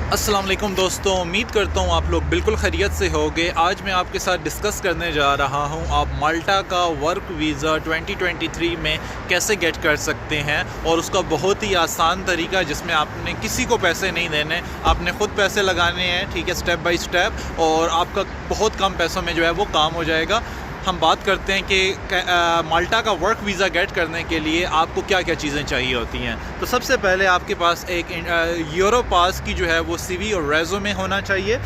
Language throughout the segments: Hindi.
अस्सलाम वालेकुम दोस्तों, उम्मीद करता हूँ आप लोग बिल्कुल खैरियत से होंगे। आज मैं आपके साथ डिस्कस करने जा रहा हूँ आप माल्टा का वर्क वीज़ा 2023 में कैसे गेट कर सकते हैं, और उसका बहुत ही आसान तरीका जिसमें आपने किसी को पैसे नहीं देने, आपने ख़ुद पैसे लगाने हैं, ठीक है, स्टेप बाय स्टेप, और आपका बहुत कम पैसों में जो है वो काम हो जाएगा। हम बात करते हैं कि माल्टा का वर्क वीज़ा गेट करने के लिए आपको क्या क्या चीज़ें चाहिए होती हैं। तो सबसे पहले आपके पास एक यूरो पास की जो है वो सीवी और रेज़्यूमे होना चाहिए।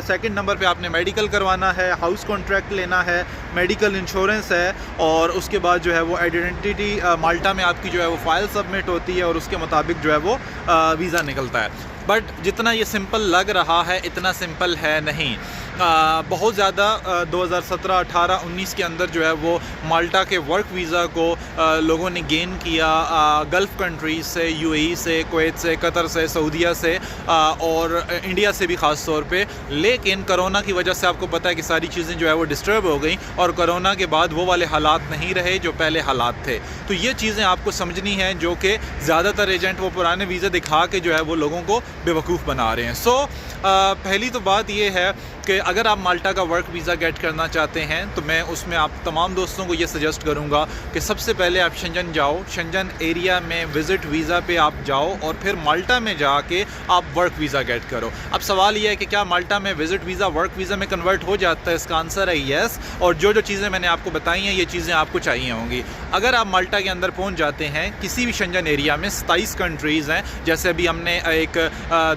सेकंड नंबर पे आपने मेडिकल करवाना है, हाउस कॉन्ट्रैक्ट लेना है, मेडिकल इंश्योरेंस है, और उसके बाद जो है वो आइडेंटिटी माल्टा में आपकी जो है वो फ़ाइल सबमिट होती है और उसके मुताबिक जो है वो वीज़ा निकलता है। बट जितना ये सिंपल लग रहा है इतना सिंपल है नहीं। बहुत ज़्यादा 2017, 18, 19 के अंदर जो है वो माल्टा के वर्क वीज़ा को लोगों ने गेन किया गल्फ़ कंट्रीज़ से, यूएई से, कुवैत से, कतर से, सऊदीया से और इंडिया से भी ख़ास तौर पे। लेकिन कोरोना की वजह से आपको पता है कि सारी चीज़ें जो है वो डिस्टर्ब हो गई, और कोरोना के बाद वो वाले हालात नहीं रहे जो पहले हालात थे। तो ये चीज़ें आपको समझनी हैं, जो कि ज़्यादातर एजेंट वो पुराने वीज़ा दिखा के जो है वो लोगों को बेवकूफ़ बना रहे हैं। पहली तो बात ये है कि अगर आप माल्टा का वर्क वीज़ा गेट करना चाहते हैं तो मैं उसमें आप तमाम दोस्तों को ये सजेस्ट करूँगा कि सबसे पहले आप शेंजन जाओ, शेंजन एरिया में विज़िट वीज़ा पे आप जाओ, और फिर माल्टा में जाके आप वर्क वीज़ा गेट करो। अब सवाल ये है कि क्या माल्टा में विज़िट वीज़ा वर्क वीज़ा में कन्वर्ट हो जाता है? इसका आंसर है येस, और जो चीज़ें मैंने आपको बताई हैं ये चीज़ें आपको चाहिए होंगी। अगर आप माल्टा के अंदर पहुँच जाते हैं, किसी भी शेंजन एरिया में 27 कंट्रीज़ हैं, जैसे अभी हमने एक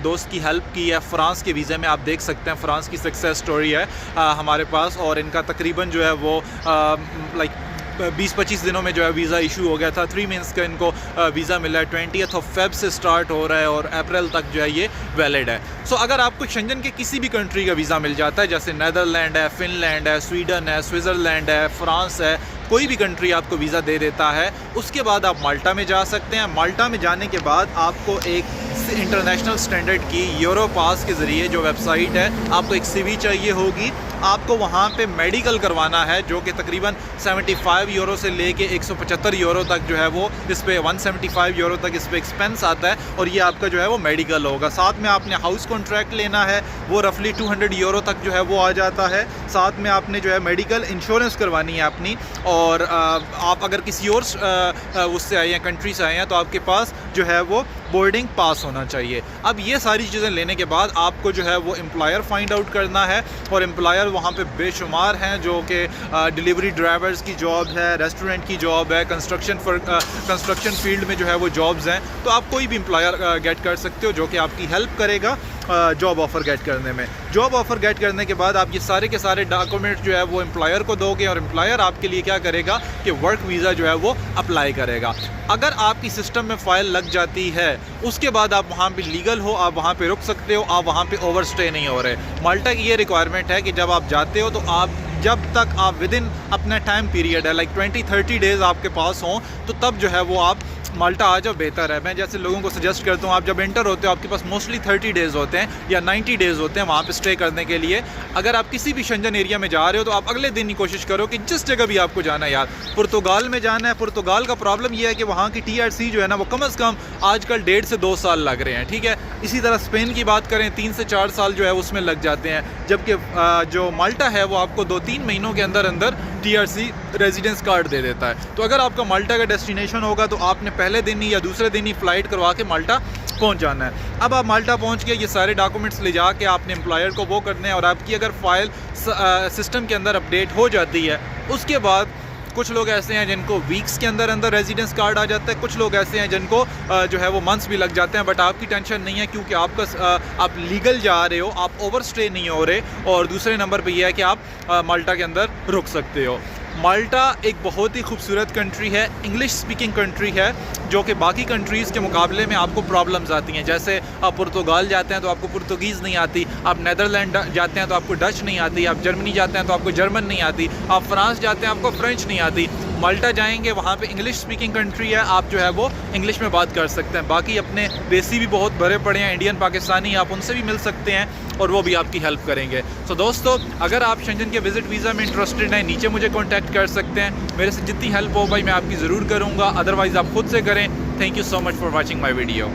दोस्त की हेल्प की है फ्रांस के वीज़े में, आप देख सकते हैं फ्रांस की सक्सेस स्टोरी है हमारे पास, और इनका तकरीबन जो है वो लाइक 20-25 दिनों में जो है वीज़ा इशू हो गया था। 3 मंथ्स का इनको वीज़ा मिला है। 20 फ़ेब से स्टार्ट हो रहा है और अप्रैल तक जो है ये वैलिड है। अगर आपको शेंजन के किसी भी कंट्री का वीज़ा मिल जाता है, जैसे नीदरलैंड है, फ़िनलैंड है, स्वीडन है, स्विट्ज़रलैंड है, फ्रांस है, कोई भी कंट्री आपको वीज़ा दे देता है, उसके बाद आप माल्टा में जा सकते हैं। माल्टा में जाने के बाद आपको एक इंटरनेशनल स्टैंडर्ड की यूरो पास के ज़रिए जो वेबसाइट है, आपको एक सीवी चाहिए होगी। आपको वहाँ पे मेडिकल करवाना है, जो कि तकरीबन 75 यूरो से लेके 175 यूरो तक जो है वो इस पर 175 यूरो तक इस पर एक्सपेंस आता है, और ये आपका जो है वो मेडिकल होगा। साथ में आपने हाउस कॉन्ट्रैक्ट लेना है, वो रफली 200 यूरो तक जो है वो आ जाता है। साथ में आपने जो है मेडिकल इंश्योरेंस करवानी है अपनी, और आप अगर किसी और उससे आए हैं, कंट्री से आए हैं, तो आपके पास जो है वो बोर्डिंग पास होना चाहिए। अब ये सारी चीज़ें लेने के बाद आपको जो है वो एम्प्लॉयर फाइंड आउट करना है, और एम्प्लॉयर वहाँ पे बेशुमार हैं, जो कि डिलीवरी ड्राइवर्स की जॉब है, रेस्टोरेंट की जॉब है, कंस्ट्रक्शन फील्ड में जो है वो जॉब्स हैं। तो आप कोई भी एम्प्लॉयर गेट कर सकते हो जो कि आपकी हेल्प करेगा जॉब ऑफ़र गेट करने में। जॉब ऑफ़र गेट करने के बाद आप ये सारे के सारे डॉक्यूमेंट जो है वो एम्प्लॉयर को दोगे, और एम्प्लॉयर आपके लिए क्या करेगा कि वर्क वीज़ा जो है वो अप्लाई करेगा। अगर आपकी सिस्टम में फ़ाइल लग जाती है, उसके बाद आप वहाँ पे लीगल हो, आप वहाँ पे रुक सकते हो, आप वहाँ पे ओवर स्टे नहीं हो रहे। माल्टा की ये रिक्वायरमेंट है कि जब आप जाते हो तो आप जब तक आप विदिन अपना टाइम पीरियड है, लाइक 20-30 डेज़ आपके पास हों, तो तब जो है वो आप माल्टा आ जाओ, बेहतर है। मैं जैसे लोगों को सजेस्ट करता हूँ, आप जब एंटर होते हो आपके पास मोस्टली 30 डेज़ होते हैं या 90 डेज़ होते हैं वहाँ पे स्टे करने के लिए। अगर आप किसी भी शेंजन एरिया में जा रहे हो तो आप अगले दिन ही कोशिश करो कि जिस जगह भी आपको जाना है, यार पुर्तगाल में जाना है, पुर्तगाल का प्रॉब्लम यह है कि वहाँ की TRC जो है ना वो कम से कम आजकल 1.5 से 2 साल लग रहे हैं, ठीक है। इसी तरह स्पेन की बात करें, 3 से 4 साल जो है उसमें लग जाते हैं, जबकि जो माल्टा है वो आपको 2-3 महीनों के अंदर TRC रेजिडेंस कार्ड दे देता है। तो अगर आपका माल्टा का डेस्टिनेशन होगा तो आपने पहले दिन ही या दूसरे दिन ही फ़्लाइट करवा के माल्टा पहुंच जाना है। अब आप माल्टा पहुंच के ये सारे डॉक्यूमेंट्स ले जाके आपने एम्प्लॉयर को वो करने हैं, और आपकी अगर फ़ाइल सिस्टम के अंदर अपडेट हो जाती है, उसके बाद कुछ लोग ऐसे हैं जिनको वीक्स के अंदर रेजिडेंस कार्ड आ जाता है, कुछ लोग ऐसे हैं जिनको जो है वो मंथ्स भी लग जाते हैं। बट आपकी टेंशन नहीं है, क्योंकि आप लीगल जा रहे हो, आप ओवर स्टे नहीं हो रहे, और दूसरे नंबर पे ये है कि आप माल्टा के अंदर रुक सकते हो। माल्टा एक बहुत ही खूबसूरत कंट्री है, इंग्लिश स्पीकिंग कंट्री है, जो कि बाकी कंट्रीज़ के मुकाबले में आपको प्रॉब्लम्स आती हैं। जैसे आप पुर्तगाल जाते हैं तो आपको पुर्तगीज़ नहीं आती, आप नीदरलैंड जाते हैं तो आपको डच नहीं आती, आप जर्मनी जाते हैं तो आपको जर्मन नहीं आती, आप फ्रांस जाते हैं आपको फ्रेंच नहीं आती। माल्टा जाएंगे, वहाँ पे इंग्लिश स्पीकिंग कंट्री है, आप जो है वो इंग्लिश में बात कर सकते हैं। बाकी अपने देसी भी बहुत भरे पड़े हैं, इंडियन पाकिस्तानी, आप उनसे भी मिल सकते हैं और वो भी आपकी हेल्प करेंगे। दोस्तों, अगर आप शेंजन के विज़िट वीज़ा में इंटरेस्टेड हैं, नीचे मुझे कॉन्टैक्ट कर सकते हैं। मेरे से जितनी हेल्प हो भाई मैं आपकी ज़रूर करूँगा, अदरवाइज़ आप खुद से करें। Thank you so much for watching my video.